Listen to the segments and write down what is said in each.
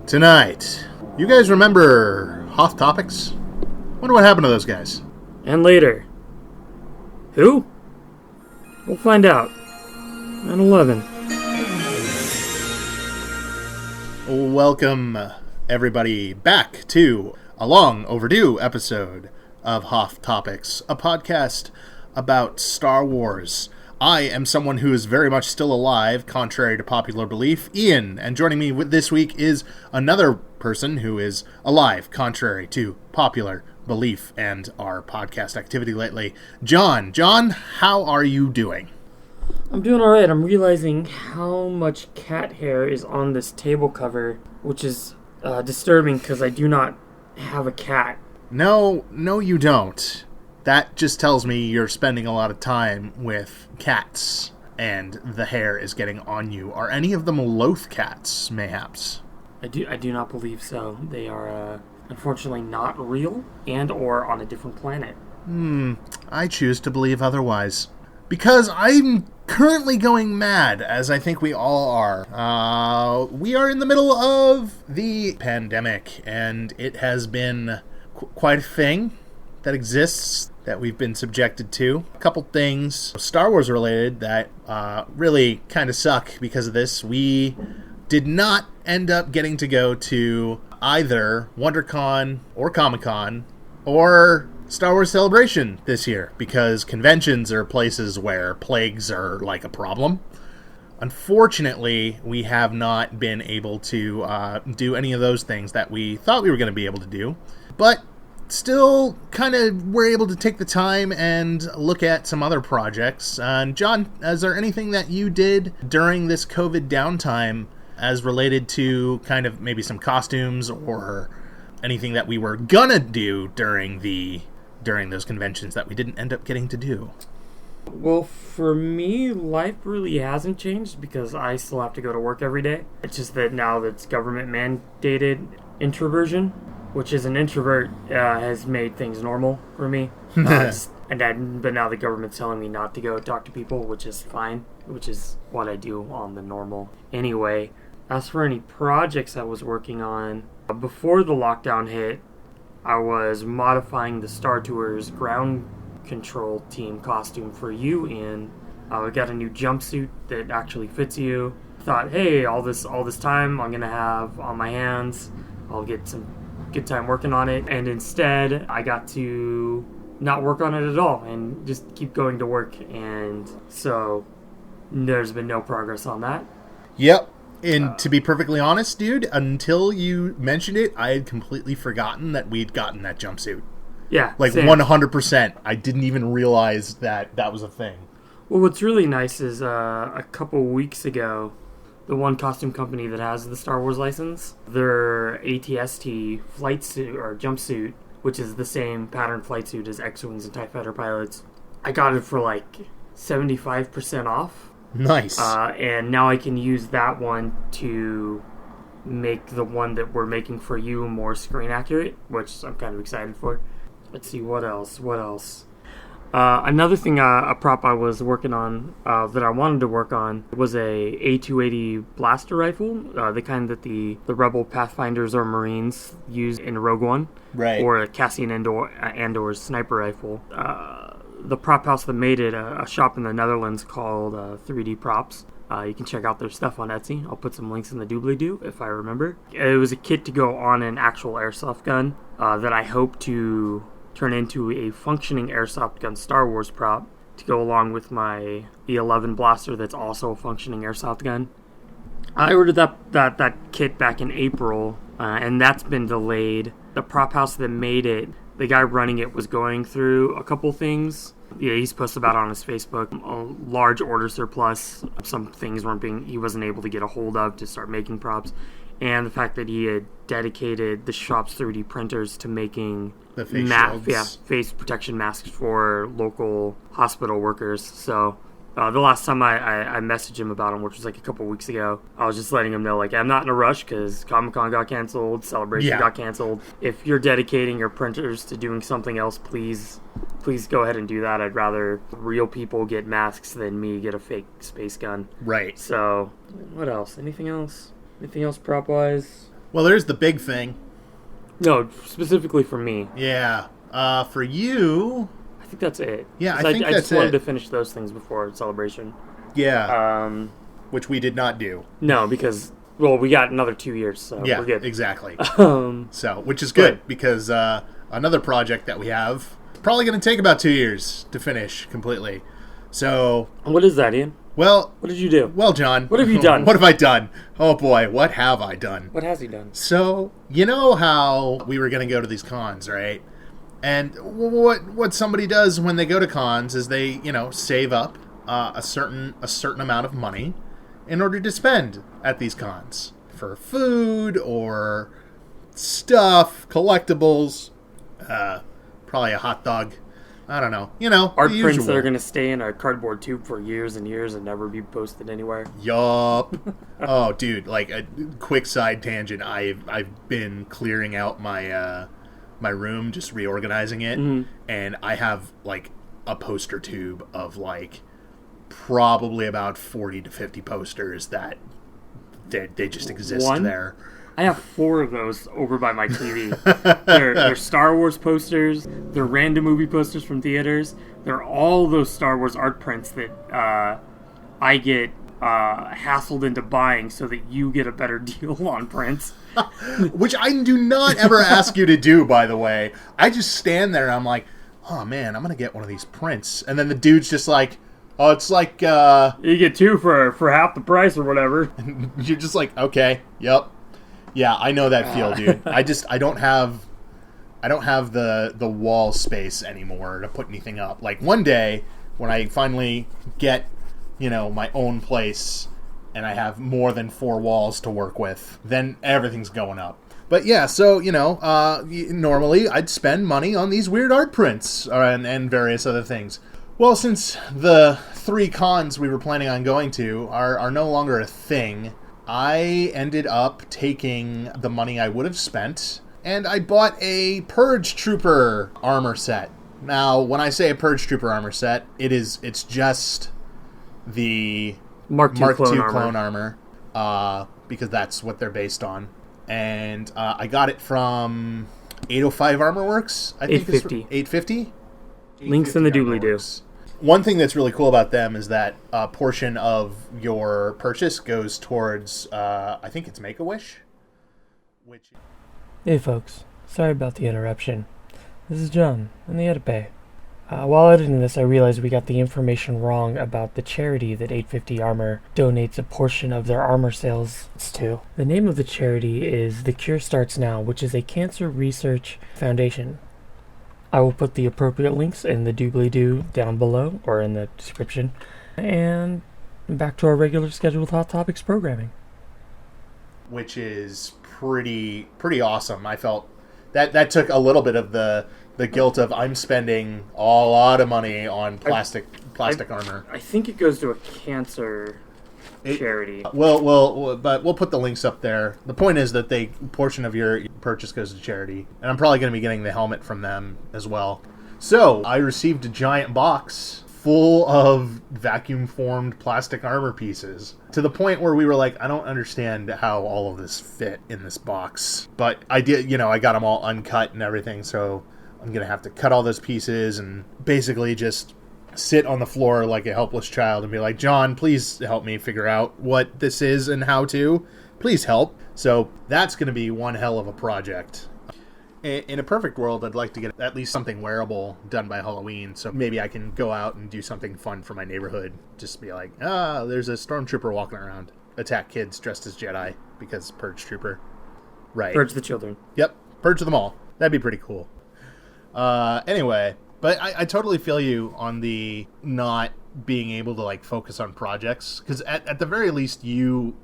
Tonight, you guys remember Hoth Topics? Wonder what happened to those guys. And later. Who? We'll find out. At 11. Welcome, everybody, back to a long overdue episode of Hoth Topics, a podcast about Star Wars. I am someone who is very much still alive, contrary to popular belief, Ian, and joining me this week is another person who is alive, contrary to popular belief and our podcast activity lately, John. John, how are you doing? I'm doing alright. I'm realizing how much cat hair is on this table cover, which is disturbing because I do not have a cat. No, you don't. That just tells me you're spending a lot of time with cats, and the hair is getting on you. Are any of them Loth cats, mayhaps? I do not believe so. They are, unfortunately, not real and or on a different planet. I choose to believe otherwise. Because I'm currently going mad, as I think we all are. We are in the middle of the pandemic, and it has been quite a thing that exists that we've been subjected to. A couple things Star Wars related that really kind of suck because of this. We did not end up getting to go to either WonderCon or Comic-Con or Star Wars Celebration this year because conventions are places where plagues are like a problem. Unfortunately, we have not been able to do any of those things that we thought we were going to be able to do. But still kind of were able to take the time and look at some other projects. John, is there anything that you did during this COVID downtime as related to kind of maybe some costumes or anything that we were gonna do during those conventions that we didn't end up getting to do? Well, for me, life really hasn't changed because I still have to go to work every day. It's just that now that's government mandated introversion, which as an introvert has made things normal for me. But now the government's telling me not to go talk to people, which is fine, which is what I do on the normal anyway. As for any projects I was working on, before the lockdown hit, I was modifying the Star Tours ground control team costume for you, Ian. I got a new jumpsuit that actually fits you. Thought, hey, all this time I'm going to have on my hands, I'll get some good time working on it, and instead I got to not work on it at all and just keep going to work, and so there's been no progress on that. Yep. And to be perfectly honest, dude, until you mentioned it, I had completely forgotten that we'd gotten that jumpsuit. Yeah, like same. 100%. I didn't even realize that was a thing. Well, what's really nice is a couple weeks ago, the one costume company that has the Star Wars license, their ATST flight suit or jumpsuit, which is the same pattern flight suit as X-Wings and TIE Fighter pilots, I got it for like 75% off. Nice. And now I can use that one to make the one that we're making for you more screen accurate, which I'm kind of excited for. Let's see, what else? Another thing, a prop I was working on that I wanted to work on was a A280 blaster rifle, the kind that the Rebel Pathfinders or Marines use in Rogue One, right? Or a Cassian Andor's sniper rifle. The prop house that made it, a shop in the Netherlands called 3D Props. You can check out their stuff on Etsy. I'll put some links in the doobly-doo if I remember. It was a kit to go on an actual airsoft gun that I hope to turn into a functioning airsoft gun Star Wars prop to go along with my E11 blaster that's also a functioning airsoft gun. I ordered that kit back in April, and that's been delayed. The prop house that made it, the guy running it was going through a couple things. Yeah, he's posted about it on his Facebook. A large order surplus. Some things he wasn't able to get a hold of to start making props. And the fact that he had dedicated the shop's 3D printers to making the face face protection masks for local hospital workers. So the last time I messaged him about him, which was like a couple weeks ago, I was just letting him know, like, I'm not in a rush because Comic-Con got canceled, Celebration got canceled. If you're dedicating your printers to doing something else, please go ahead and do that. I'd rather real people get masks than me get a fake space gun. Right. So, what else? Anything else? Anything else prop-wise? Well, there's the big thing. No, specifically for me. Yeah. For you... I think that's it. Yeah, I think I that's just wanted to finish those things before Celebration. Yeah. Which we did not do. No, because, well, we got another 2 years, so we're good. Exactly. Which is good, because another project that we have probably going to take about 2 years to finish completely. So... What is that, Ian? Well... What did you do? Well, John... What have you done? What have I done? Oh, boy, what have I done? What has he done? So, you know how we were going to go to these cons, right? And what somebody does when they go to cons is they, save up a certain amount of money in order to spend at these cons for food or stuff, collectibles, probably a hot dog. I don't know. Art the prints usual. that are going to stay in a cardboard tube for years and years and never be posted anywhere. Yup. Oh, dude, like a quick side tangent. I've been clearing out my my room, just reorganizing it, and I have like a poster tube of like probably about 40 to 50 posters that they just exist there. I have 4 of those over by my TV. They're Star Wars posters. They're random movie posters from theaters. They're all those Star Wars art prints that I get hassled into buying so that you get a better deal on prints. Which I do not ever ask you to do, by the way. I just stand there and I'm like, oh man, I'm going to get one of these prints. And then the dude's just like, oh, it's like... You get 2 for half the price or whatever. You're just like, okay, yep. Yeah, I know that feel, dude. I don't have the wall space anymore to put anything up. Like one day when I finally get, my own place and I have more than 4 walls to work with, then everything's going up. But yeah, so, normally I'd spend money on these weird art prints and various other things. Well, since the 3 cons we were planning on going to are no longer a thing, I ended up taking the money I would have spent, and I bought a Purge Trooper armor set. Now, when I say a Purge Trooper armor set, it's just the Mark II clone armor, because that's what they're based on. And I got it from 805 Armor Works, I think. 850. 850? Links in the doobly-doo. One thing that's really cool about them is that a portion of your purchase goes towards, I think it's Make-A-Wish. Hey folks, sorry about the interruption. This is John, in the Edipay. While editing this, I realized we got the information wrong about the charity that 850 Armor donates a portion of their armor sales to. The name of the charity is The Cure Starts Now, which is a cancer research foundation. I will put the appropriate links in the doobly-doo down below, or in the description. And back to our regular scheduled Hot Topics programming. Which is pretty awesome. I felt that took a little bit of the guilt of I'm spending a lot of money on plastic armor. I think it goes to a cancer charity. But we'll put the links up there. The point is that a portion of your purchase goes to charity, and I'm probably going to be getting the helmet from them as well. So I received a giant box full of vacuum formed plastic armor pieces, to the point where we were like, I don't understand how all of this fit in this box. But I did, I got them all uncut and everything, so I'm going to have to cut all those pieces and basically just sit on the floor like a helpless child and be like, John, please help me figure out what this is and how to. Please help. So that's going to be one hell of a project. In a perfect world, I'd like to get at least something wearable done by Halloween, so maybe I can go out and do something fun for my neighborhood. Just be like, there's a stormtrooper walking around. Attack kids dressed as Jedi, because Purge Trooper. Right. Purge the children. Yep. Purge them all. That'd be pretty cool. Anyway, but I totally feel you on the not being able to focus on projects, because at the very least you're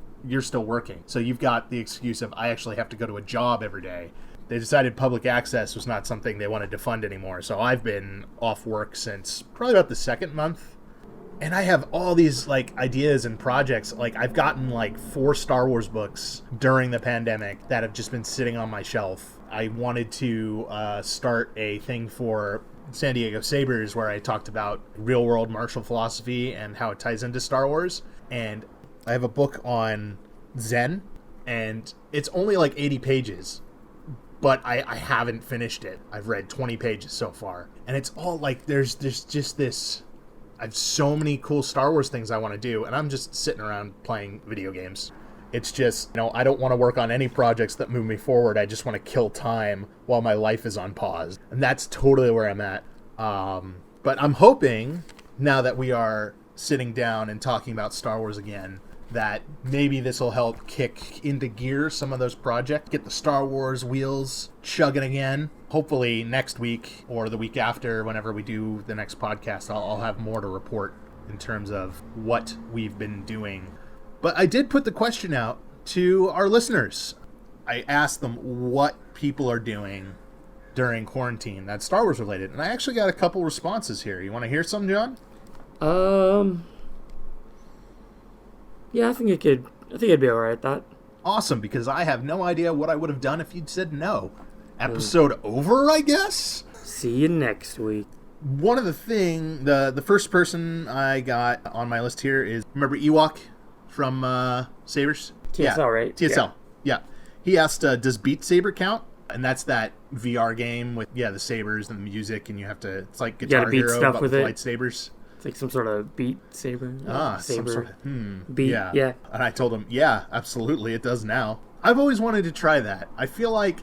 still working, so you've got the excuse of I actually have to go to a job every day. They decided public access was not something they wanted to fund anymore, so I've been off work since probably about the 2nd month, and I have all these ideas and projects. I've gotten 4 Star Wars books during the pandemic that have just been sitting on my shelf. I wanted to start a thing for San Diego Sabers where I talked about real-world martial philosophy and how it ties into Star Wars. And I have a book on Zen and it's only like 80 pages, but I haven't finished it. I've read 20 pages so far, and it's all like there's just this. I have so many cool Star Wars things I want to do, and I'm just sitting around playing video games. It's just, I don't want to work on any projects that move me forward. I just want to kill time while my life is on pause. And that's totally where I'm at. But I'm hoping, now that we are sitting down and talking about Star Wars again, that maybe this will help kick into gear some of those projects, get the Star Wars wheels chugging again. Hopefully next week or the week after, whenever we do the next podcast, I'll have more to report in terms of what we've been doing. But I did put the question out to our listeners. I asked them what people are doing during quarantine that's Star Wars related, and I actually got a couple responses here. You want to hear some, John? Yeah, I think I'd be alright at that. Awesome, because I have no idea what I would have done if you'd said no. Episode over, I guess? See you next week. One of the first person I got on my list here is, remember Ewok from Sabers? TSL, right? TSL, yeah. He asked, does Beat Saber count? And that's that VR game with, the sabers and the music, and you have to, it's like Guitar Hero, but with lightsabers. It's like some sort of beat saber. Saber. Some sort of, beat, yeah. And I told him, yeah, absolutely, it does now. I've always wanted to try that. I feel like,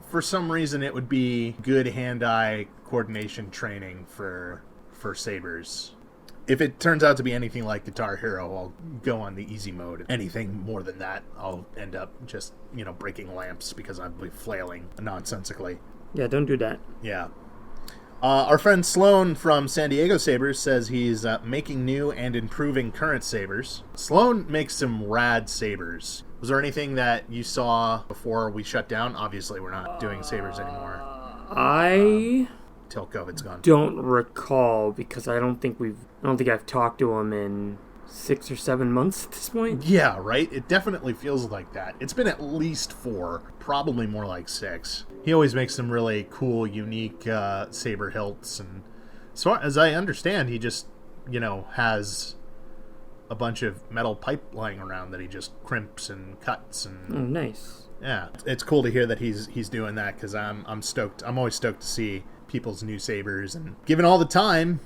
for some reason, it would be good hand-eye coordination training for sabers. If it turns out to be anything like Guitar Hero, I'll go on the easy mode. Anything more than that, I'll end up just, breaking lamps because I'll be flailing nonsensically. Yeah, don't do that. Yeah. Our friend Sloan from San Diego Sabers says he's making new and improving current sabers. Sloan makes some rad sabers. Was there anything that you saw before we shut down? Obviously, we're not doing sabers anymore. Till COVID's gone. Don't recall, because I don't think I've talked to him in 6 or 7 months at this point. Yeah, right? It definitely feels like that. It's been at least 4, probably more like 6. He always makes some really cool, unique saber hilts, and so as I understand, he just, has a bunch of metal pipe lying around that he just crimps and cuts and. Oh, nice. Yeah, it's cool to hear that he's doing that, because I'm stoked. I'm always stoked to see people's new sabers, and given all the time,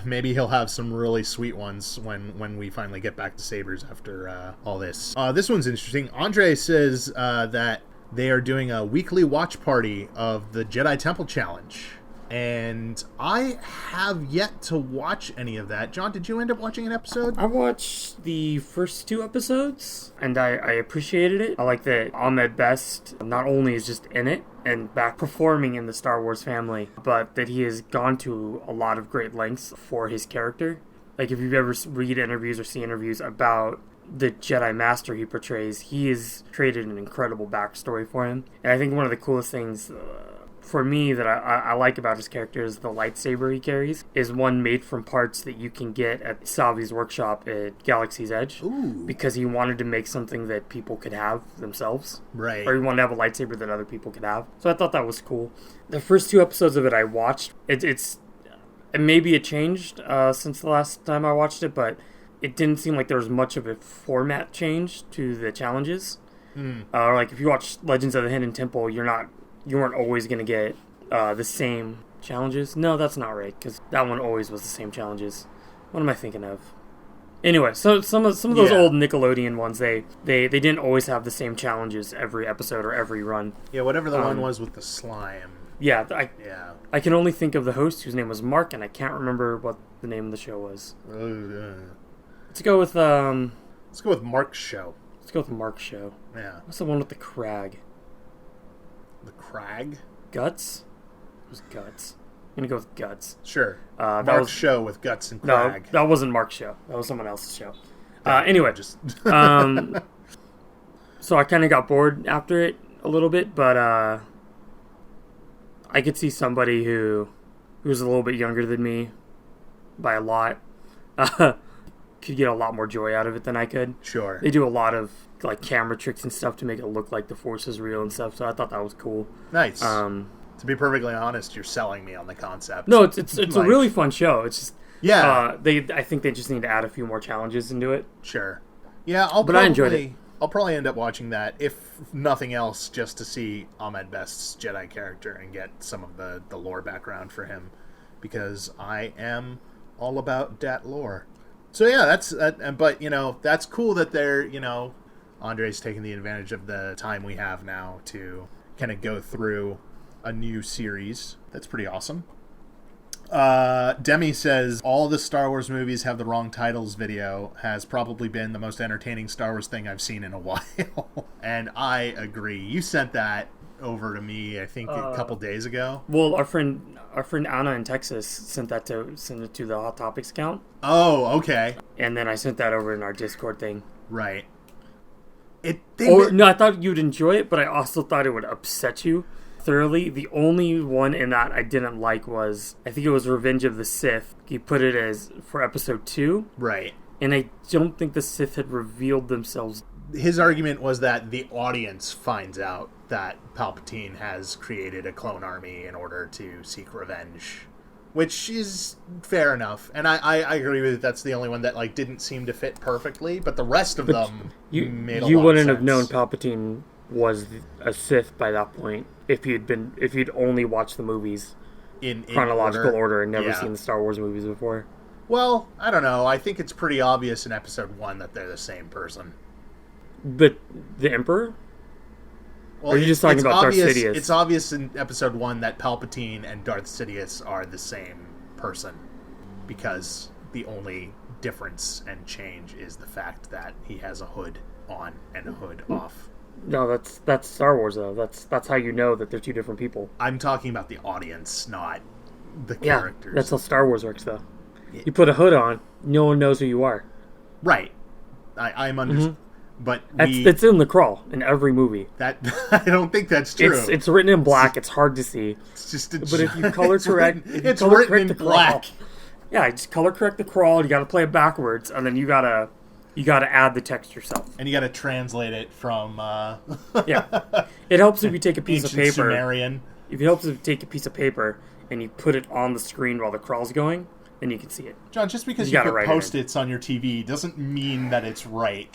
maybe he'll have some really sweet ones when we finally get back to sabers after all this. This one's interesting. Andre says that they are doing a weekly watch party of the Jedi Temple Challenge, and I have yet to watch any of that. John, did you end up watching an episode? I watched the first 2 episodes, and I appreciated it. I like that Ahmed Best not only is just in it and back performing in the Star Wars family, but that he has gone to a lot of great lengths for his character. Like, if you've ever read interviews or see interviews about the Jedi Master he portrays, he has created an incredible backstory for him. And I think one of the coolest things for me that I like about his character is the lightsaber he carries is one made from parts that you can get at Salvi's workshop at Galaxy's Edge. Ooh. Because he wanted to make something that people could have themselves. Right. Or he wanted to have a lightsaber that other people could have. So I thought that was cool. The first 2 episodes of it I watched, maybe it changed since the last time I watched it, but it didn't seem like there was much of a format change to the challenges. Like if you watch Legends of the Hidden Temple, you weren't always going to get the same challenges. No, that's not right, because that one always was the same challenges. What am I thinking of? Anyway, so some of those old Nickelodeon ones, they didn't always have the same challenges every episode or every run. Yeah, whatever the one was with the slime. Yeah, I can only think of the host, whose name was Mark, and I can't remember what the name of the show was. Let's go with Mark's show. Let's go with Mark's show. Yeah. What's the one with the crag? The crag? Guts? It was Guts. I'm gonna go with Guts. Sure. Mark's show with Guts and crag. No, that wasn't Mark's show. That was someone else's show. Anyway, so I kind of got bored after it a little bit, but I could see somebody who's a little bit younger than me by a lot could get a lot more joy out of it than I could. Sure. They do a lot of like camera tricks and stuff to make it look like the Force is real and stuff, so I thought that was cool. Nice. To be perfectly honest, you're selling me on the concept. No, it's like, a really fun show. It's just I think they just need to add a few more challenges into it. Sure. Yeah, I enjoyed it. I'll probably end up watching that, if nothing else, just to see Ahmed Best's Jedi character and get some of the lore background for him, because I am all about dat lore. So yeah, that's but that's cool that they're Andre's taking the advantage of the time we have now to kind of go through a new series. That's pretty awesome. Demi says, all the Star Wars movies have the wrong titles video has probably been the most entertaining Star Wars thing I've seen in a while. And I agree. You sent that over to me, I think, a couple days ago. Well, our friend Anna in Texas sent it to the Hot Topics account. Oh, okay. And then I sent that over in our Discord thing. Right. No, I thought you'd enjoy it, but I also thought it would upset you thoroughly. The only one in that I didn't like was, I think it was Revenge of the Sith. He put it as for episode 2. Right. And I don't think the Sith had revealed themselves. His argument was that the audience finds out that Palpatine has created a clone army in order to seek revenge, which is fair enough. And I agree with it. That's the only one that didn't seem to fit perfectly, but the rest of them made a lot of sense. You wouldn't have known Palpatine was a Sith by that point if you'd only watched the movies in chronological order and never seen the Star Wars movies before. Well, I don't know. I think it's pretty obvious in episode 1 that they're the same person. But the Emperor? Well, or are you just talking about Darth Sidious? It's obvious in episode 1 that Palpatine and Darth Sidious are the same person, because the only difference and change is the fact that he has a hood on and a hood off. No, that's Star Wars, though. That's how you know that they're two different people. I'm talking about the audience, not the characters. That's how Star Wars works, though. You put a hood on, no one knows who you are. Right. I'm understanding. But it's in the crawl in every movie. That I don't think that's true. It's written in black. It's hard to see. It's just but if you color correct, it's written in black. Yeah, just color correct the crawl. You got to play it backwards, and then you gotta add the text yourself. And you got to translate it from. Yeah, it helps if you take a piece of paper. Sumerian. If it helps if you take a piece of paper and you put it on the screen while the crawl's going, then you can see it. John, just because you put Post-its on your TV doesn't mean that it's right.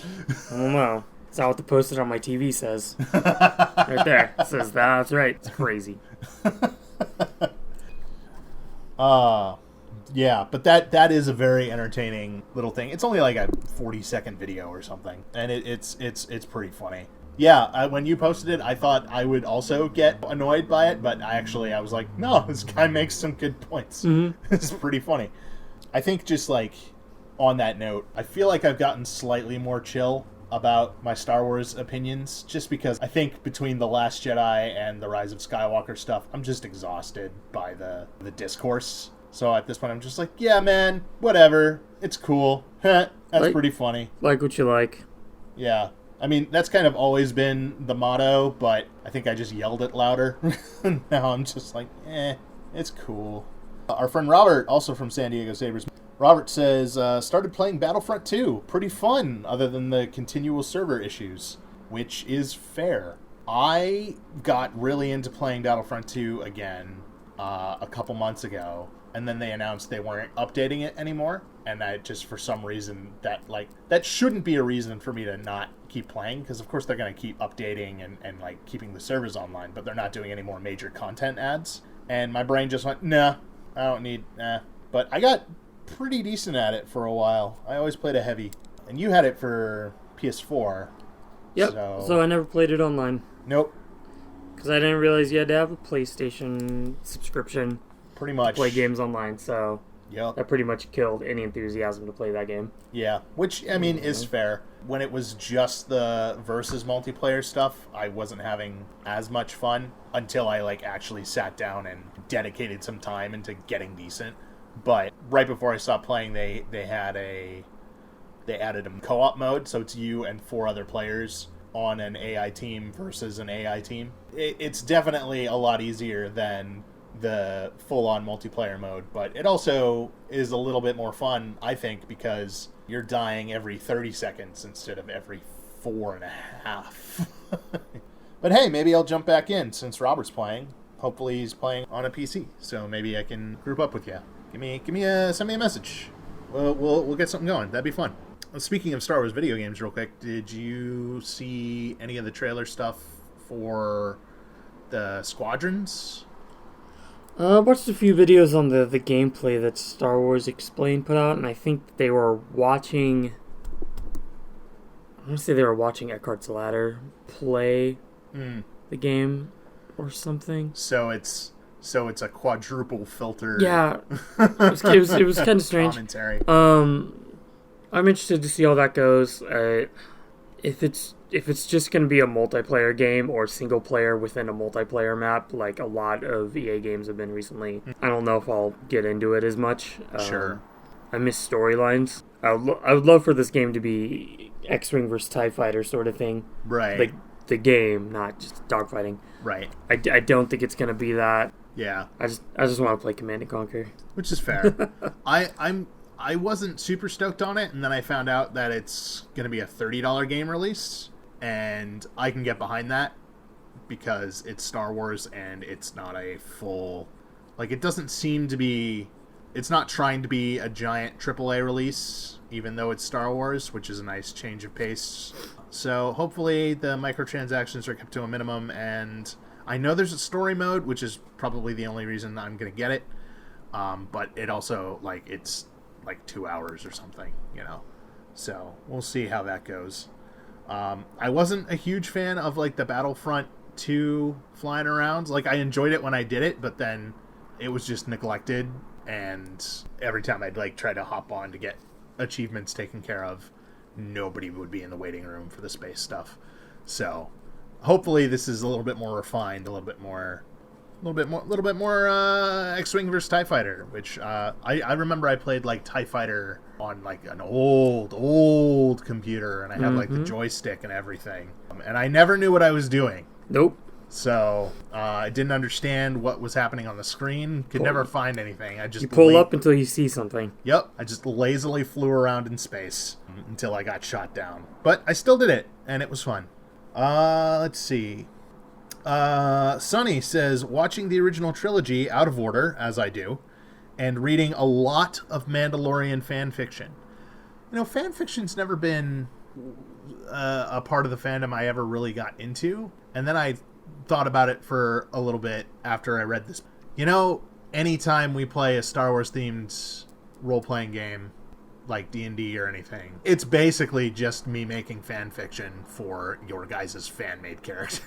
I don't know. Is that what the Post-it on my TV says? Right there. It says that's right. It's crazy. Yeah, but that is a very entertaining little thing. It's only like a 40-second video or something, and it's pretty funny. Yeah, when you posted it, I thought I would also get annoyed by it, but I was like, no, this guy makes some good points. Mm-hmm. It's pretty funny. I think just on that note, I feel like I've gotten slightly more chill about my Star Wars opinions, just because I think between The Last Jedi and the Rise of Skywalker stuff, I'm just exhausted by the discourse. So at this point, I'm just like, yeah, man, whatever. It's cool. That's pretty funny. Like what you like. Yeah. I mean, that's kind of always been the motto, but I think I just yelled it louder. Now I'm just like, it's cool. Our friend Robert, also from San Diego Sabres, Robert says, started playing Battlefront 2. Pretty fun, other than the continual server issues, which is fair. I got really into playing Battlefront 2 again a couple months ago, and then they announced they weren't updating it anymore, and I just, for some reason, that shouldn't be a reason for me to not keep playing, because of course they're going to keep updating and keeping the servers online, but they're not doing any more major content adds, and my brain just went, nah, I don't need, but I got pretty decent at it for a while. I always played a heavy, and you had it for PS4. Yep, so I never played it online. Nope. Because I didn't realize you had to have a PlayStation subscription pretty much to play games online, so yep. That pretty much killed any enthusiasm to play that game. Yeah, which, I mean, is fair. When it was just the versus multiplayer stuff, I wasn't having as much fun until I actually sat down and dedicated some time into getting decent. But right before I stopped playing, they added a co-op mode, so it's you and 4 other players on an AI team versus an AI team. It's definitely a lot easier than the full-on multiplayer mode, but it also is a little bit more fun, I think, because you're dying every 30 seconds instead of every 4.5. But hey, maybe I'll jump back in since Robert's playing. Hopefully he's playing on a PC, so maybe I can group up with you. Send me a message. We'll get something going. That'd be fun. Speaking of Star Wars video games, real quick, did you see any of the trailer stuff for the Squadrons? I watched a few videos on the gameplay that Star Wars Explained put out, and I think they were watching... I want to say they were watching Eckhart's Ladder play the game or something. So it's a quadruple filter. Yeah, it was kind of strange. Commentary. I'm interested to see how that goes. If it's just going to be a multiplayer game or single player within a multiplayer map, like a lot of EA games have been recently, I don't know if I'll get into it as much. Sure. I miss storylines. I would love for this game to be X-Wing versus TIE Fighter sort of thing. Right. Like the game, not just dogfighting. Right. I don't think it's going to be that. Yeah. I just want to play Command and Conquer. Which is fair. I wasn't super stoked on it, and then I found out that it's going to be a $30 game release, and I can get behind that because it's Star Wars and it's not a full... Like, it doesn't seem to be... It's not trying to be a giant AAA release, even though it's Star Wars, which is a nice change of pace. So hopefully the microtransactions are kept to a minimum, and I know there's a story mode, which is probably the only reason I'm going to get it. But it also, like, it's like 2 hours or something, you know. So we'll see how that goes. I wasn't a huge fan of, like, the Battlefront 2 flying around. Like, I enjoyed it when I did it, but then it was just neglected. And every time I'd, like, try to hop on to get achievements taken care of, nobody would be in the waiting room for the space stuff. So hopefully this is a little bit more refined, a little bit more X-Wing versus TIE Fighter, which I remember I played, like, TIE Fighter on, like, an old computer, and I had like the joystick and everything, and I never knew what I was doing. Nope. So I didn't understand what was happening on the screen. Could never find anything. I just pull up until you see something. Yep. I just lazily flew around in space until I got shot down. But I still did it, and it was fun. Let's see. Sonny says, watching the original trilogy out of order, as I do, and reading a lot of Mandalorian fan fiction. You know, fan fiction's never been a part of the fandom I ever really got into. And then I thought about it for a little bit after I read this. You know, anytime we play a Star Wars themed role-playing game like D&D or anything, it's basically just me making fan fiction for your guys' fan-made characters,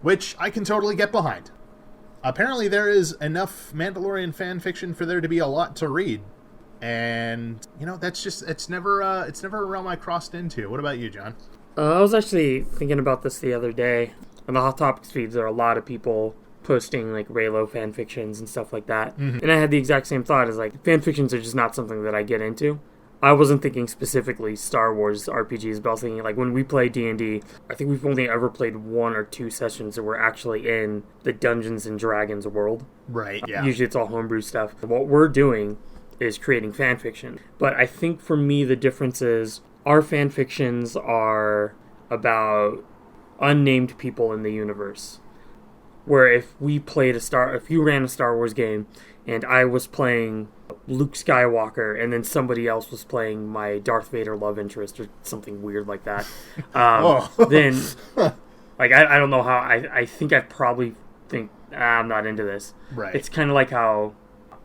which I can totally get behind. Apparently there is enough Mandalorian fan fiction for there to be a lot to read, and you know, that's just it's never a realm I crossed into. What about you, John? I was actually thinking about this the other day. On the Hot Topics feeds, there are a lot of people posting, like, Reylo fan fictions and stuff like that. Mm-hmm. And I had the exact same thought as, like, fan fictions are just not something that I get into. I wasn't thinking specifically Star Wars RPGs, but I was thinking, like, when we play D&D, I think we've only ever played 1 or 2 sessions that we're actually in the Dungeons and Dragons world. Right, yeah. Usually it's all homebrew stuff. What we're doing is creating fan fiction. But I think for me the difference is our fan fictions are about unnamed people in the universe. Where if you ran a Star Wars game and I was playing Luke Skywalker and then somebody else was playing my Darth Vader love interest or something weird like that, then like I don't know how I think I probably think I'm not into this. Right. It's kind of like how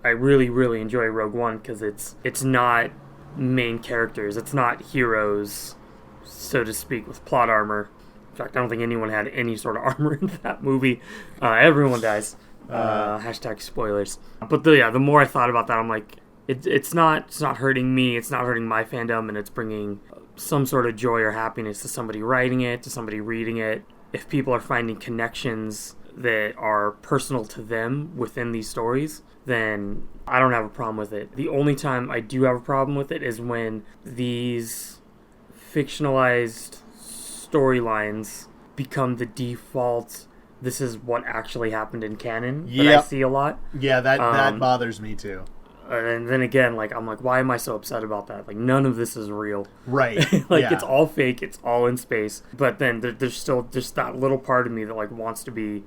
I really, really enjoy Rogue One because it's not main characters, it's not heroes, so to speak, with plot armor. In fact, I don't think anyone had any sort of armor in that movie. Everyone dies. Hashtag spoilers. But the more I thought about that, I'm like, it's not hurting me. It's not hurting my fandom, and it's bringing some sort of joy or happiness to somebody writing it, to somebody reading it. If people are finding connections that are personal to them within these stories, then I don't have a problem with it. The only time I do have a problem with it is when these fictionalized storylines become the default. This is what actually happened in canon. That I see a lot. Yeah, that bothers me too. And then again, like, I'm like, why am I so upset about that? Like, none of this is real. Right. It's all fake. It's all in space. But then there's still just that little part of me that, like, wants to be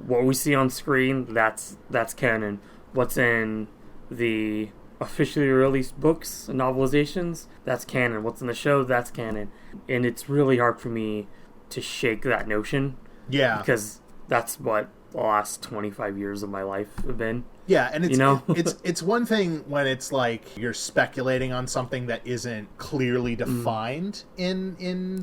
what we see on screen. That's canon. What's in the officially released books and novelizations, that's canon. What's in the show, that's canon. And it's really hard for me to shake that notion. Yeah. Because that's what the last 25 years of my life have been. Yeah, and it's, you know? it's one thing when it's like you're speculating on something that isn't clearly defined in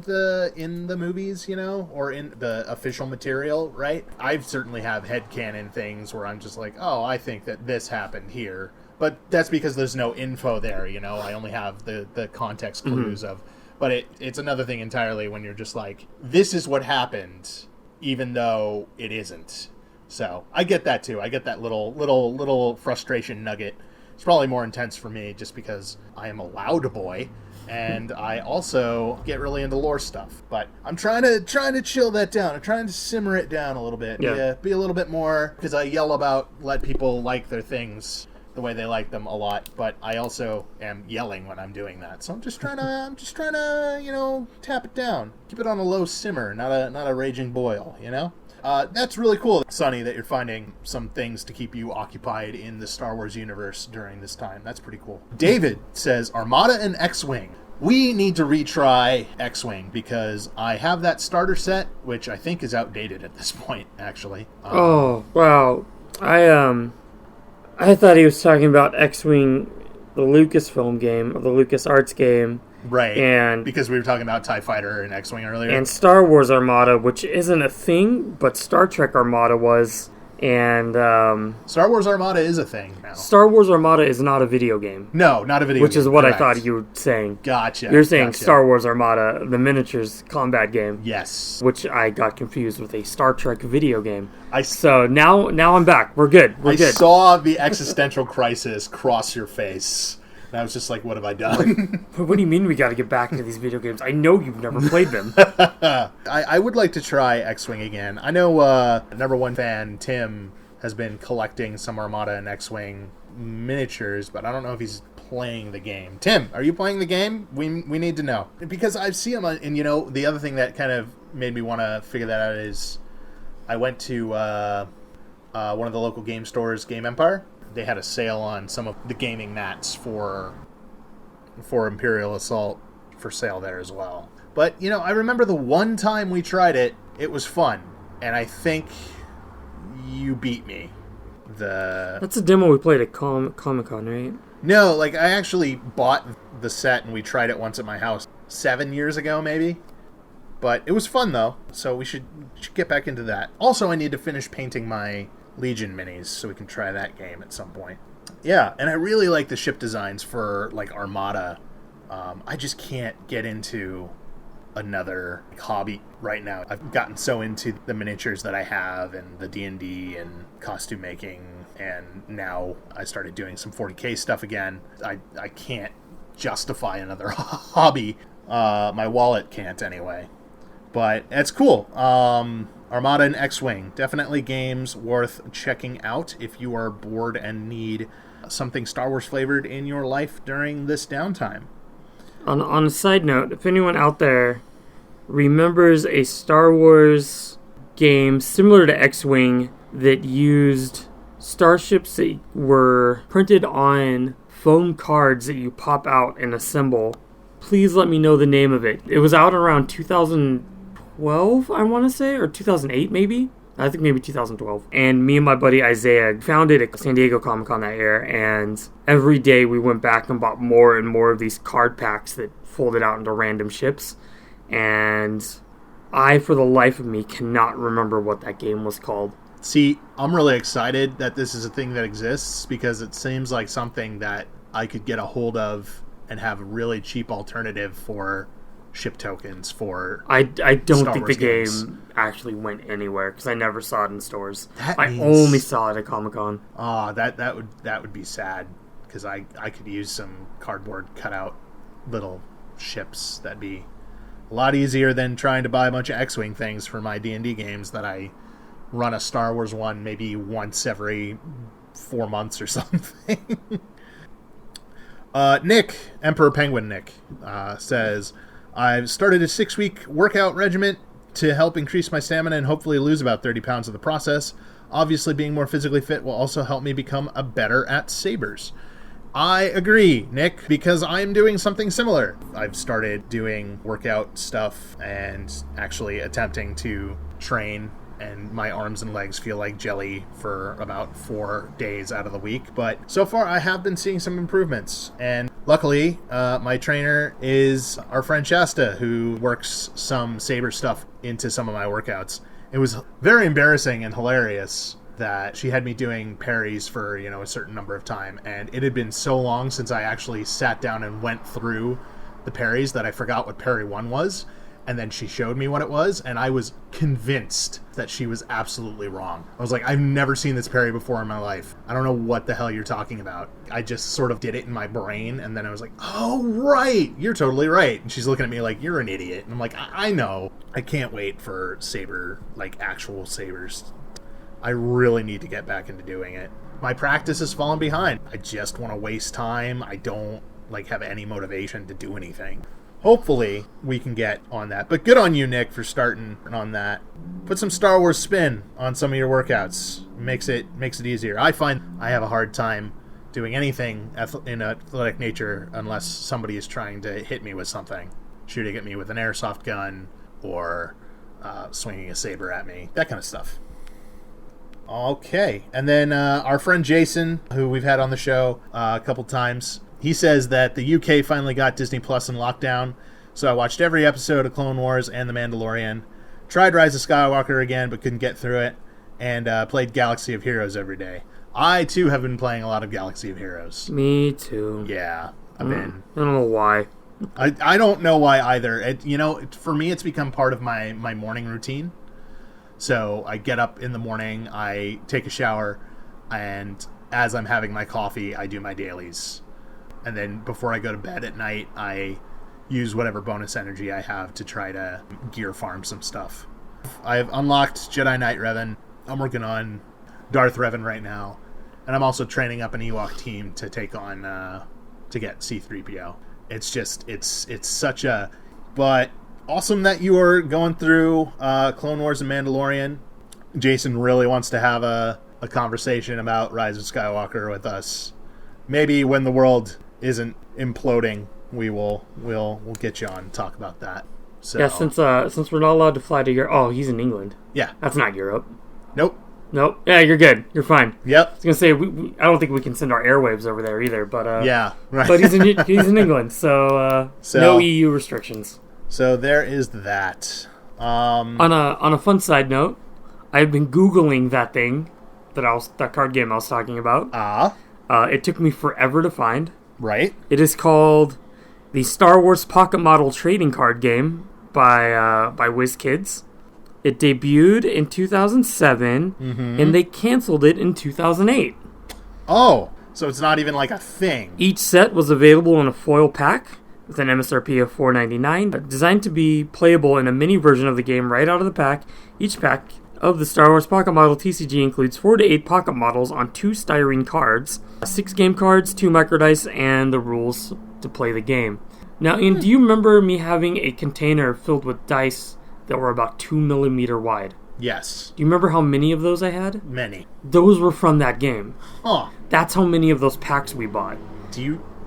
the movies, you know, or in the official material, right? I've certainly have headcanon things where I'm just like, oh, I think that this happened here. But that's because there's no info there, you know? I only have the context clues of... But it's another thing entirely when you're just like, this is what happened, even though it isn't. So I get that too. I get that little frustration nugget. It's probably more intense for me just because I am a loud boy, and I also get really into lore stuff. But I'm trying to chill that down. I'm trying to simmer it down a little bit. Yeah. Be a little bit more, because I yell about let people like their things the way they like them a lot, but I also am yelling when I'm doing that. So I'm just trying to, you know, tap it down. Keep it on a low simmer, not a raging boil, you know? That's really cool, Sonny, that you're finding some things to keep you occupied in the Star Wars universe during this time. That's pretty cool. David says, Armada and X-Wing. We need to retry X-Wing because I have that starter set, which I think is outdated at this point, actually. Oh, wow. I thought he was talking about X-Wing, the Lucasfilm game, or the LucasArts game. Right, and because we were talking about TIE Fighter and X-Wing earlier. And Star Wars Armada, which isn't a thing, but Star Trek Armada was. And Star Wars Armada is a thing now. Star Wars Armada is not a video game. No, not a video game. Which is what Correct. I thought you were saying. Gotcha. You're saying gotcha. Star Wars Armada, the miniatures combat game. Yes. Which I got confused with a Star Trek video game. So now I'm back. We're good. I good. saw the existential crisis cross your face. And I was just like, what have I done? What do you mean we got to get back into these video games? I know you've never played them. I would like to try X-Wing again. I know number one fan, Tim, has been collecting some Armada and X-Wing miniatures, but I don't know if he's playing the game. Tim, are you playing the game? We need to know. Because I see him, and you know, the other thing that kind of made me want to figure that out is I went to one of the local game stores, Game Empire. They had a sale on some of the gaming mats for Imperial Assault for sale there as well. But, you know, I remember the one time we tried it, it was fun. And I think you beat me. That's a demo we played at Comic-Con, right? No, like, I actually bought the set and we tried it once at my house 7 years ago, maybe. But it was fun, though, so we should get back into that. Also, I need to finish painting my Legion minis so we can try that game at some point. Yeah, and I really like the ship designs for, like, Armada. I just can't get into another hobby right now. I've gotten so into the miniatures that I have and the D&D and costume making, and now I started doing some 40K stuff again. I can't justify another hobby. My wallet can't anyway. But it's cool. Armada and X-Wing, definitely games worth checking out if you are bored and need something Star Wars flavored in your life during this downtime. On a side note, if anyone out there remembers a Star Wars game similar to X-Wing that used starships that were printed on foam cards that you pop out and assemble, please let me know the name of it. It was out around 2012, I want to say, or 2008 maybe. I think maybe 2012. And me and my buddy Isaiah found it at San Diego Comic-Con that year, and every day we went back and bought more and more of these card packs that folded out into random ships. And I, for the life of me, cannot remember what that game was called. See, I'm really excited that this is a thing that exists because it seems like something that I could get a hold of and have a really cheap alternative for ship tokens for I don't Star think Wars the games. game actually went anywhere because I never saw it in stores. That I means- only saw it at Comic-Con. That would be sad because I could use some cardboard cutout little ships. That'd be a lot easier than trying to buy a bunch of X-Wing things for my D&D games that I run a Star Wars one maybe once every 4 months or something. Nick, Emperor Penguin Nick, says, I've started a 6-week workout regimen to help increase my stamina and hopefully lose about 30 pounds in the process. Obviously, being more physically fit will also help me become a better at sabers. I agree, Nick, because I'm doing something similar. I've started doing workout stuff and actually attempting to train, and my arms and legs feel like jelly for about 4 days out of the week. But so far, I have been seeing some improvements. And luckily, my trainer is our friend Shasta, who works some Saber stuff into some of my workouts. It was very embarrassing and hilarious that she had me doing parries for, a certain number of time. And it had been so long since I actually sat down and went through the parries that I forgot what parry 1 was. And then she showed me what it was, and I was convinced that she was absolutely wrong. I was like, I've never seen this parry before in my life. I don't know what the hell you're talking about. I just sort of did it in my brain, and then I was like, oh, right, you're totally right. And she's looking at me like, you're an idiot. And I'm like, I know. I can't wait for Saber, like actual Sabers. I really need to get back into doing it. My practice has fallen behind. I just want to waste time. I don't have any motivation to do anything. Hopefully, we can get on that. But good on you, Nick, for starting on that. Put some Star Wars spin on some of your workouts. Makes it easier. I find I have a hard time doing anything in athletic nature unless somebody is trying to hit me with something. Shooting at me with an airsoft gun or swinging a saber at me. That kind of stuff. Okay. And then our friend Jason, who we've had on the show a couple times, he says that the UK finally got Disney Plus in lockdown, so I watched every episode of Clone Wars and The Mandalorian, tried Rise of Skywalker again but couldn't get through it, and played Galaxy of Heroes every day. I, too, have been playing a lot of Galaxy of Heroes. Me, too. Yeah, I've been. I don't know why. I don't know why either. For me, it's become part of my morning routine. So I get up in the morning, I take a shower, and as I'm having my coffee, I do my dailies. And then before I go to bed at night, I use whatever bonus energy I have to try to gear farm some stuff. I've unlocked Jedi Knight Revan. I'm working on Darth Revan right now. And I'm also training up an Ewok team to take on, to get C-3PO. It's just, it's such a... But awesome that you are going through Clone Wars and Mandalorian. Jason really wants to have a conversation about Rise of Skywalker with us. Maybe when the world isn't imploding, we'll get you on and talk about that. So yeah, since we're not allowed to fly to Europe. Oh, he's in England. Yeah, that's not Europe. Nope. Yeah, you're good. You're fine. Yep. I was gonna say I don't think we can send our airwaves over there either. But yeah, right. But he's in England, so no EU restrictions. So there is that. On a fun side note, I've been Googling that thing that card game I was talking about. It took me forever to find. Right. It is called the Star Wars Pocket Model Trading Card Game by WizKids. It debuted in 2007, and they canceled it in 2008. Oh, so it's not even like a thing. Each set was available in a foil pack with an MSRP of $4.99, designed to be playable in a mini version of the game right out of the pack. Each pack of the Star Wars Pocket Model TCG includes 4 to 8 pocket models on 2 styrene cards, 6 game cards, 2 microdice, and the rules to play the game. Now, Ian, do you remember me having a container filled with dice that were about 2 millimeter wide? Yes. Do you remember how many of those I had? Many. Those were from that game. Huh. That's how many of those packs we bought.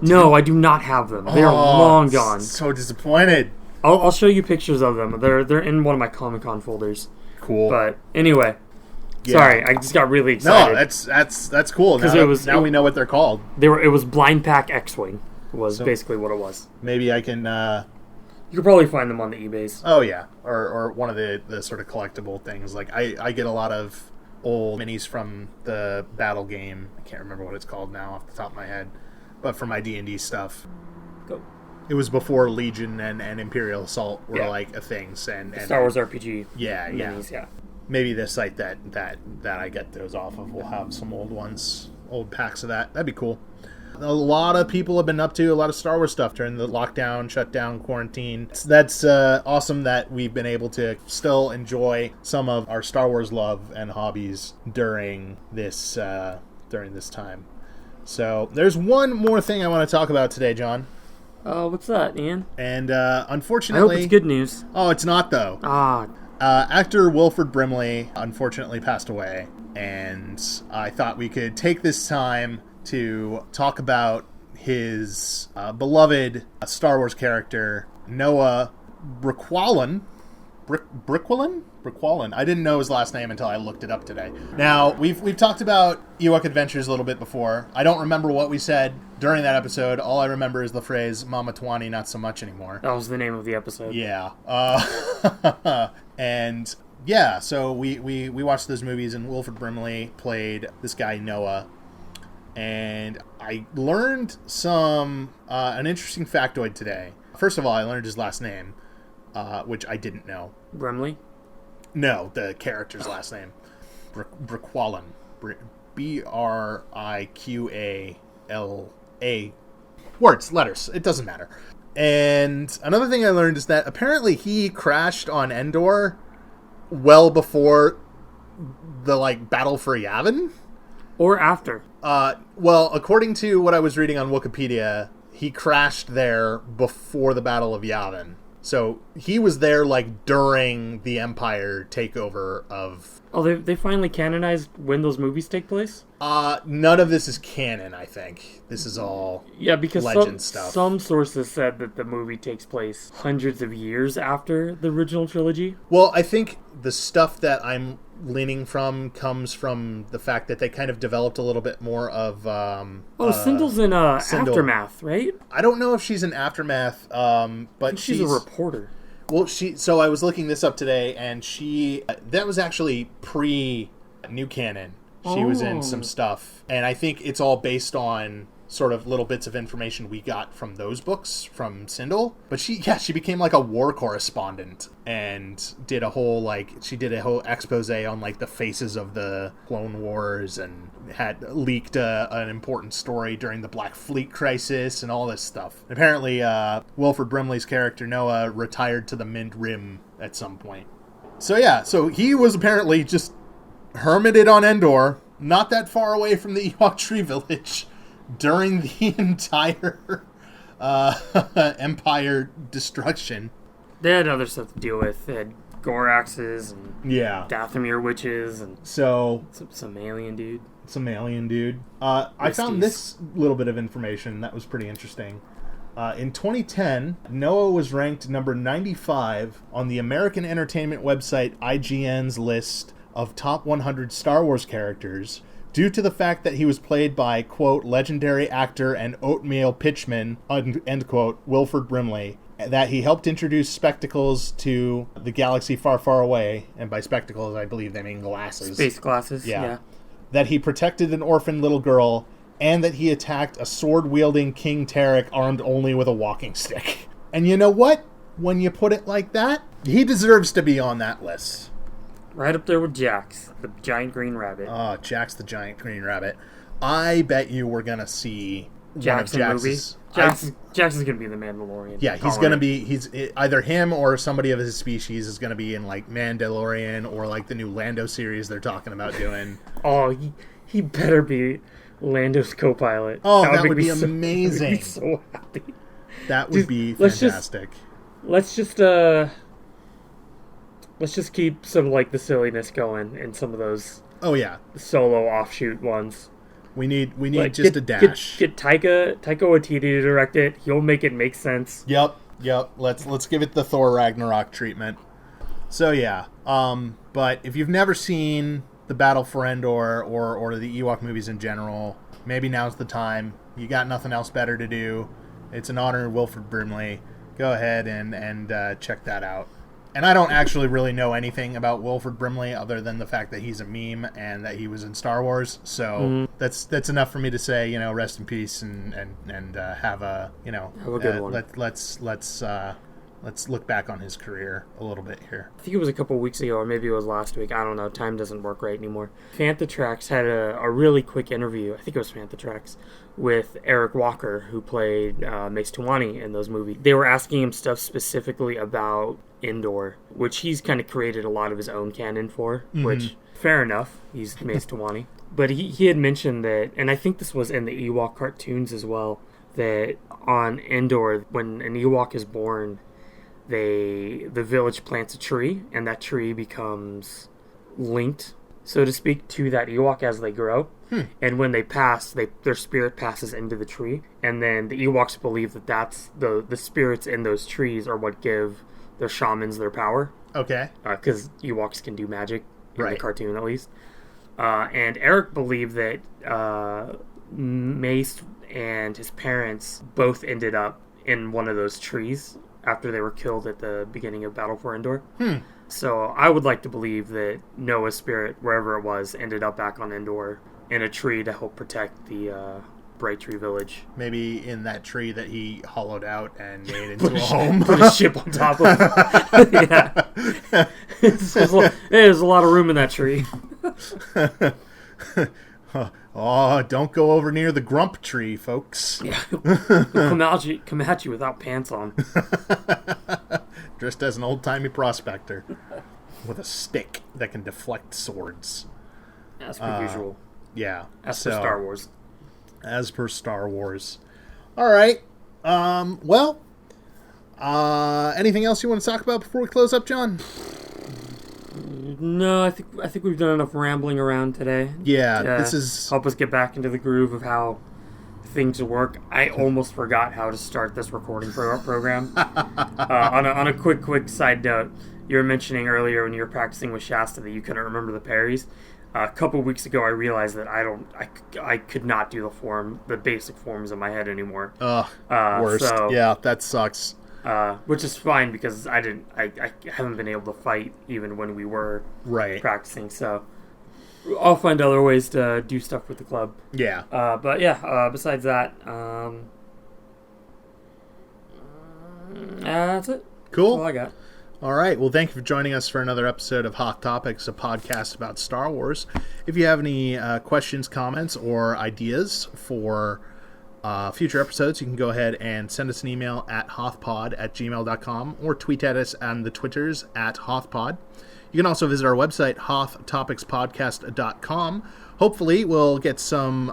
No, I do not have them. They are long gone. So disappointed. I'll show you pictures of them. They're in one of my Comic-Con folders. Cool. But anyway, sorry, I just got really excited. No, that's cool. Now we know what they're called. It was Blind Pack X-Wing. Was basically what it was. Maybe I can. You could probably find them on the eBays. Oh yeah, or one of the sort of collectible things. Like I get a lot of old minis from the battle game. I can't remember what it's called now off the top of my head, but for my D&D stuff. Go. It was before Legion and Imperial Assault were like a thing. And Star Wars RPG. Minis, yeah. Maybe the site that I get those off of will have some old packs of that. That'd be cool. A lot of people have been up to a lot of Star Wars stuff during the lockdown, shutdown, quarantine. That's awesome that we've been able to still enjoy some of our Star Wars love and hobbies during this time. So there's one more thing I want to talk about today, John. What's that, Ian? And unfortunately... I hope it's good news. Oh, it's not, though. Actor Wilford Brimley unfortunately passed away, and I thought we could take this time to talk about his beloved Star Wars character, Noah Briqualin. Briqualin? I didn't know his last name until I looked it up today. Now, we've talked about Ewok Adventures a little bit before. I don't remember what we said during that episode. All I remember is the phrase, Mama Twani, not so much anymore. That was the name of the episode. Yeah. And, yeah, so we watched those movies, and Wilford Brimley played this guy, Noah. And I learned an interesting factoid today. First of all, I learned his last name, which I didn't know. Brimley? No, the character's last name. Briqualin. B-R-I-Q-A-L-A. Words, letters. It doesn't matter. And another thing I learned is that apparently he crashed on Endor well before the, Battle for Yavin? Or after. Well, according to what I was reading on Wikipedia, he crashed there before the Battle of Yavin. So he was there during the Empire takeover of... Oh, they finally canonized when those movies take place? None of this is canon, I think. This is all because legend stuff. Some sources said that the movie takes place hundreds of years after the original trilogy. Well, I think the stuff that I'm leaning from comes from the fact that they kind of developed a little bit more of... Sindel's in Aftermath, right? I don't know if she's in Aftermath, but she's a reporter. Well, so I was looking this up today, and that was actually pre-New Canon. She was in some stuff, and I think it's all based on sort of little bits of information we got from those books from Sindel. But she became a war correspondent and did a whole expose on the faces of the Clone Wars, and had leaked an important story during the Black Fleet crisis and all this stuff. Apparently, Wilford Brimley's character Noah retired to the Mint Rim at some point. So he was apparently just hermited on Endor, not that far away from the Ewok Tree Village, during the entire Empire destruction. They had other stuff to deal with. They had Goraxes and Dathomir witches and some alien dude. I found this little bit of information that was pretty interesting. In 2010, Noah was ranked number 95 on the American entertainment website IGN's list of top 100 Star Wars characters, due to the fact that he was played by, quote, legendary actor and oatmeal pitchman, end quote, Wilford Brimley, that he helped introduce spectacles to the galaxy far, far away, and by spectacles I believe they mean glasses. Space glasses, yeah. That he protected an orphan little girl, and that he attacked a sword-wielding King Tarek armed only with a walking stick. And you know what? When you put it like that, he deserves to be on that list. Right up there with Jax, the giant green rabbit. Oh, Jax the giant green rabbit. I bet you we're going to see Jax in movies. Jax is going to be the Mandalorian. Yeah, he's going to be... He's either him or somebody of his species is going to be in, Mandalorian or, the new Lando series they're talking about doing. Oh, he better be Lando's co-pilot. Oh, that would be amazing. I would be so happy. That would be fantastic. Let's just keep some the silliness going in some of those. Oh yeah, solo offshoot ones. We need just a dash. Get Taika Waititi to direct it. He'll make it make sense. Yep. Let's give it the Thor Ragnarok treatment. So yeah. But if you've never seen the Battle for Endor or the Ewok movies in general, maybe now's the time. You got nothing else better to do. It's an honor, Wilford Brimley. Go ahead and check that out. And I don't actually really know anything about Wilford Brimley other than the fact that he's a meme and that he was in Star Wars. So that's enough for me to say, rest in peace and have a have a good one. Let's look back on his career a little bit here. I think it was a couple weeks ago, or maybe it was last week. I don't know. Time doesn't work right anymore. Fantatrax had a really quick interview. I think it was Fantatrax with Eric Walker, who played Mace Tuwani in those movies. They were asking him stuff specifically about Endor, which he's kind of created a lot of his own canon for, which, fair enough, he's Mace Tuwani. But he had mentioned that, and I think this was in the Ewok cartoons as well, that on Endor, when an Ewok is born, the village plants a tree, and that tree becomes linked so to speak, to that Ewok as they grow. And when they pass, their spirit passes into the tree. And then the Ewoks believe that that's the spirits in those trees are what give their shamans their power. Okay. Because Ewoks can do magic, in the Right. cartoon at least. And Eric believed that Mace and his parents both ended up in one of those trees after they were killed at the beginning of Battle for Endor. So I would like to believe that Noah's spirit, wherever it was, ended up back on Endor in a tree to help protect the Bright Tree Village. Maybe in that tree that he hollowed out and made into a home. Put a ship on top of it. Yeah. There's a lot of room in that tree. Oh, don't go over near the grump tree, folks. Yeah. Come at you without pants on. Dressed as an old-timey prospector with a stick that can deflect swords. As per usual. Yeah. As per Star Wars. As per Star Wars. All right. Well, anything else you want to talk about before we close up, John? No, I think we've done enough rambling around today. Yeah, to this is... help us get back into the groove of how things work. I almost forgot how to start this recording program. On a quick side note, you were mentioning earlier when you were practicing with Shasta that you couldn't remember the parries. A couple weeks ago, I realized that I could not do the basic forms in my head anymore. Worst. So, yeah, that sucks. which is fine because I haven't been able to fight even when we were practicing. So I'll find other ways to do stuff with the club. Yeah. But yeah, besides that, that's it. Cool. That's all I got. All right. Well, thank you for joining us for another episode of Hoth Topics, a podcast about Star Wars. If you have any questions, comments, or ideas for future episodes, you can go ahead and send us an email at hothpod@gmail.com or tweet at us on the Twitters at hothpod. You can also visit our website, hothtopicspodcast.com. Hopefully, we'll get some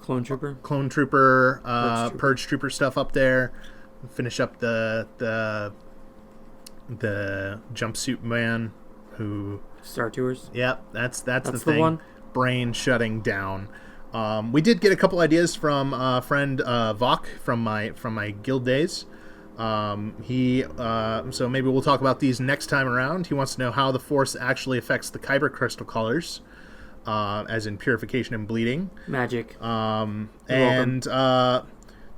Clone Trooper, Purge Trooper stuff up there. Finish up the jumpsuit man who Star Tours. Yep, that's the thing. One. Brain shutting down. We did get a couple ideas from friend Vok from my guild days. So maybe we'll talk about these next time around. He wants to know how the Force actually affects the Kyber crystal colors, as in purification and bleeding. Magic.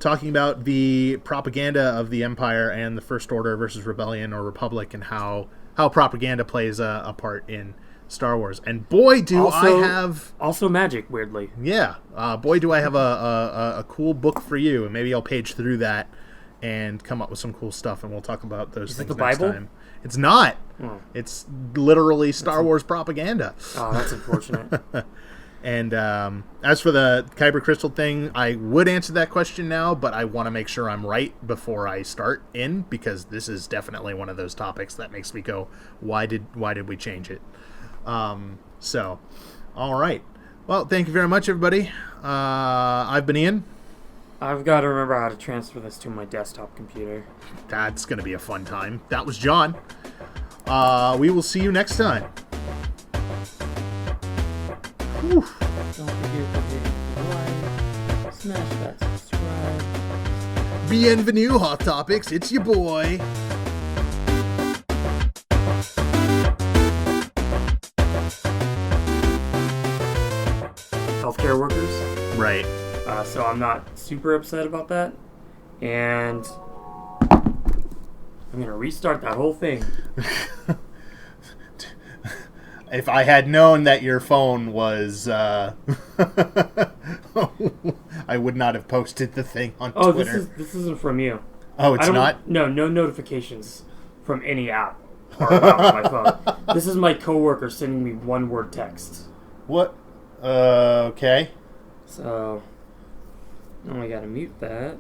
Talking about the propaganda of the Empire and the First Order versus Rebellion or Republic, and how propaganda plays a part in Star Wars. And boy, do I have... Also magic, weirdly. Yeah. Boy, do I have a cool book for you. And maybe I'll page through that and come up with some cool stuff, and we'll talk about those things next time. It's not. Oh. It's literally Star Wars propaganda. Oh, that's unfortunate. And as for the Kyber crystal thing, I would answer that question now, but I want to make sure I'm right before I start in, because this is definitely one of those topics that makes me go, why did we change it? So, all right. Well, thank you very much, everybody. I've been Ian. I've got to remember how to transfer this to my desktop computer. That's going to be a fun time. That was John. We will see you next time. Whew. Don't forget to hit like, smash that subscribe. Bienvenue, Hot Topics. It's your boy. Healthcare workers. Right. So I'm not super upset about that. And I'm going to restart that whole thing. If I had known that your phone was... I would not have posted the thing on Twitter. This isn't from you. Oh, it's not? No notifications from any app are about my phone. This is my coworker sending me one-word text. What? Okay. So... Oh, I gotta mute that.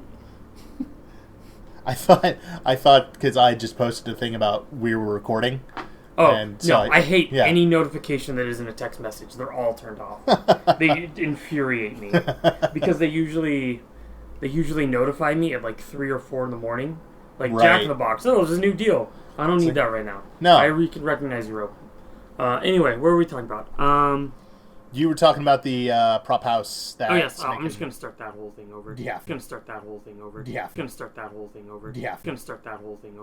I thought because I just posted a thing about we were recording. Oh, and so no, I hate any notification that isn't a text message. They're all turned off. They infuriate me. Because they usually notify me at like 3 or 4 in the morning. Like, Jack in the Box. Oh, there's a new deal. I don't need that right now. No. I can recognize your Anyway, what were we talking about? You were talking about the prop house. That Oh yes, I'm just gonna start that whole thing over. Yeah. Gonna start that whole thing over. Yeah. Gonna start that whole thing over. Yeah. Gonna start that whole thing over.